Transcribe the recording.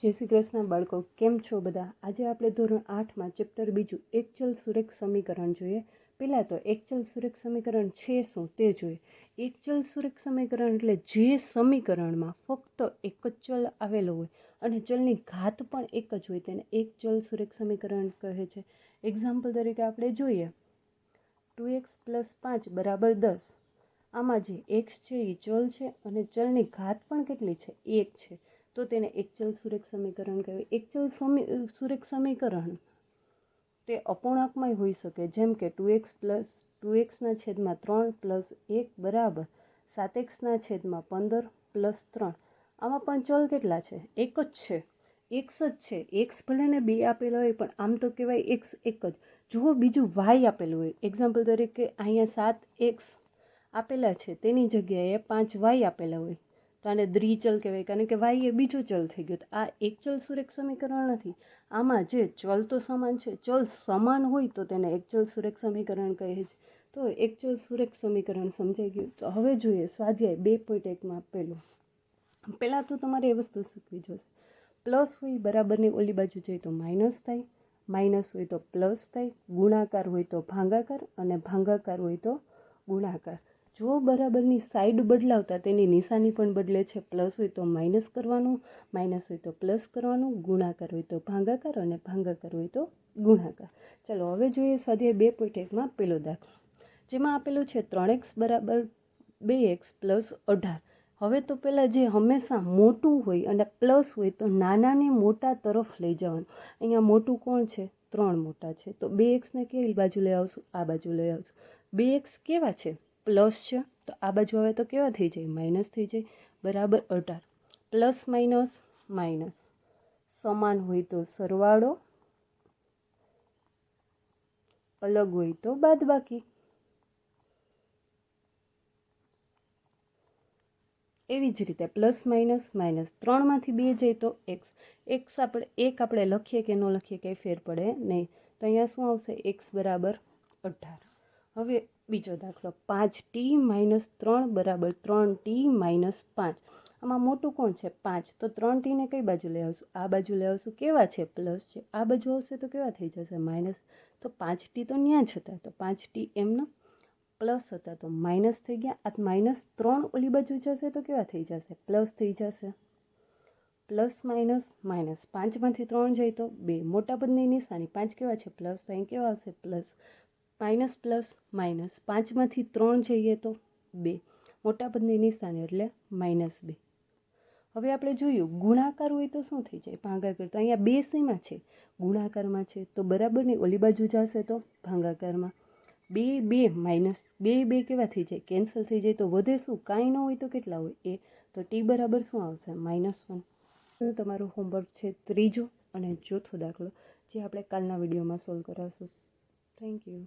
જય શ્રી કૃષ્ણ બાળકો, કેમ છો બધા? આજે આપણે ધોરણ 8માં ચેપ્ટર બીજું એકચલ સુરેખ સમીકરણ જોઈએ. પહેલાં તો એકચલ સુરેખ સમીકરણ છે શું તે જોઈએ. એકચલ સુરેખ સમીકરણ એટલે જે સમીકરણમાં ફક્ત એક જ ચલ આવેલો હોય અને ચલની ઘાત પણ એક જ હોય તેને એકચલ સુરેખ સમીકરણ કહે છે. એક્ઝામ્પલ તરીકે આપણે જોઈએ 2x + 5 = 10. આમાં જે x છે એ ચલ છે અને ચલની ઘાત પણ કેટલી છે? 1 છે. તો તેને એકચલ સુરેખ સમીકરણ કહેવાય. એકચલ સુરેખ સમીકરણ તે અપૂર્ણાંકમાંય હોઈ શકે, જેમ કે 2x + 2x/3 + 1 = 7x/15 + 3. આમાં પણ ચલ કેટલા છે? એક જ છે, x જ છે. x ભલે ને 2 આપેલા હોય પણ આમ તો કહેવાય x એક જ. જુઓ બીજું y આપેલું હોય, એક્ઝામ્પલ તરીકે અહીંયા 7x આપેલા છે તેની જગ્યાએ 5y આપેલા હોય તો આને દ્વિચલ કહેવાય, કારણ કે y એ બીજો ચલ થઈ ગયો. આ એકચલ સુરેખ સમીકરણ નથી. આમાં જે ચલ તો સમાન છે, ચલ સમાન હોય તો તેને એકચલ સુરેખ સમીકરણ કહે છે. તો એકચલ સુરેખ સમીકરણ સમજાઈ ગયું. તો હવે જોઈએ સ્વાધ્યાય 2.1માં પહેલાં તો તમારે એ વસ્તુ શીખવી જોશે. પ્લસ હોય બરાબરની ઓલી બાજુ જાય તો માઇનસ થાય, માઇનસ હોય તો પ્લસ થાય, ગુણાકાર હોય તો ભાગાકાર અને ભાગાકાર હોય તો ગુણાકાર. જો બરાબરની સાઈડ બદલાવતા તેની નિશાની પણ બદલે છે. પ્લસ હોય તો માઇનસ કરવાનું, માઇનસ હોય તો પ્લસ કરવાનું, ગુણાકાર હોય તો ભાગાકાર અને ભાગાકાર હોય તો ગુણાકાર. ચાલો હવે જોઈએ સ્વાધ્યાય 2.1માં પહેલો દાખલો, જેમાં આપેલું છે 3x = 2x + 18. હવે તો પહેલાં જે હંમેશા મોટું હોય અને પ્લસ હોય તો નાનાને મોટા તરફ લઈ જવાનું. અહીંયા મોટું કોણ છે? 3 મોટા છે. તો 2xને કેવી બાજુ લઈ આવશું? આ બાજુ લઈ આવશું. 2x કેવા છે? પ્લસ છે, તો આ બાજુ આવે તો કેવા થઈ જાય? માઇનસ થઈ જાય. બરાબર 18. પ્લસ માઇનસ માઇનસ, સમાન હોય તો સરવાળો, અલગ હોય તો બાદબાકી. એવી જ રીતે પ્લસ માઇનસ માઇનસ, 3માંથી 2 જાય તો x આપણે લખીએ કે ન લખીએ કંઈ ફેર પડે નહીં. તો અહીંયા શું આવશે? x = 18. હવે બીજો દાખલો 5t - 3 = 3t - 5. આમાં મોટું કોણ છે? 5. તો 3t ને કઈ બાજુ લઈ આવશું? આ બાજુ લઈ આવશું. કેવા છે? પ્લસ છે. આ બાજુ આવશે તો કેવા થઈ જશે? માઇનસ. તો 5t તો ત્યાં જ હતા, તો 5t એમનો પ્લસ હતા તો માઇનસ થઈ ગયા. આ -3 ઓલી બાજુ જશે તો કેવા થઈ જશે? પ્લસ થઈ જશે. પ્લસ માઇનસ માઇનસ, 5માંથી 3 જાય તો 2. મોટા પદની નિશાની 5 કેવા છે? પ્લસ. તો અહીં કેવા આવશે? પ્લસ. માઇનસ પ્લસ માઇનસ, 5માંથી 3 જઈએ તો 2. મોટા પદની નિશાની એટલે -2. હવે આપણે જોયું ગુણાકાર હોય તો શું થઈ જાય? ભાગાકાર. તો અહીંયા 2 શેમાં છે? ગુણાકારમાં છે. તો બરાબરની ઓલી બાજુ જશે તો ભાગાકારમાં. 2 2 માઇનસ 2 2 કેવા થઈ જાય? કેન્સલ થઈ જાય. તો વધે શું? કાંઈ ન હોય તો કેટલા હોય? 1. તો t બરાબર શું આવશે? -1. તમારું હોમવર્ક છે ત્રીજો અને ચોથો દાખલો, જે આપણે કાલના વિડીયોમાં સોલ્વ કરાવશું. Thank you.